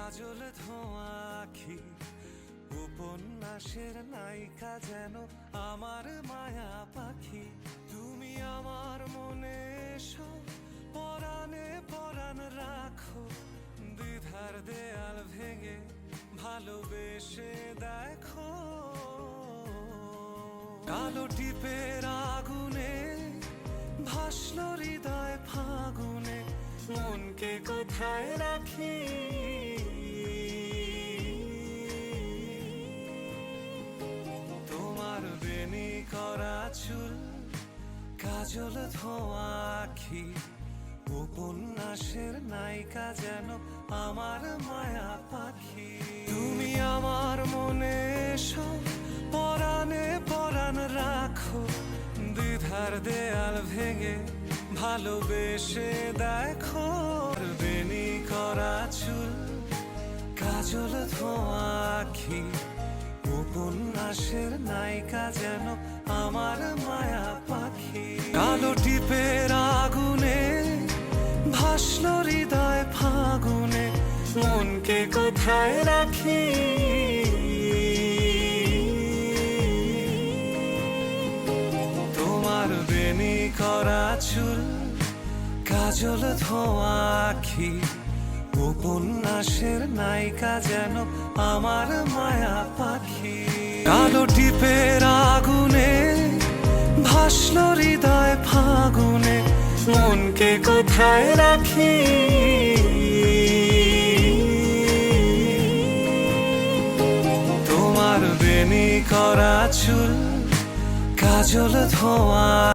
কাজল ধোঁয়া আখি, উপন্যাসের নায়িকা যেন আমার মায়া পাখি। তুমি আমার মনে এসো, পরাণে পরাণ রাখো, দ্বিধার দেয়াল ভেঙে ভালোবেসে দেখো। কালো টিপের আগুনে ভাসলো হৃদয় ফাগুনে, মনকে কোথায় রাখি। তোমার বেনি করা চুল, কাজল ধোঁয়া আখি, উপন্যাসের নায়িকা যেন আমার মায়া পাখি। তুমি আমার মনে এসো, পরাণে পরাণ রাখো, দ্বিধার দেয়াল ভেঙে ভালোবেসে দেখো। বেনি করা চুল, কাজল ধোঁয়া আখি, উপন্যাসের নায়িকা যেন আমার মায়া পাখি। কালো টিপের আগুনে ভাসলো হৃদয় ফাগুনে, মনকে কোথায় রাখি। তোমার বেনি করা চুল, কাজল ধোঁয়া আখি, উপন্যাসের নায়িকা যেন আমার মায়া পাখি। কালো টিপের আগুনে ভাসলো হৃদয় ফাগুনে, মনকে কোথায় রাখি। তোমার বেনি করা চুল, কাজল ধোঁয়া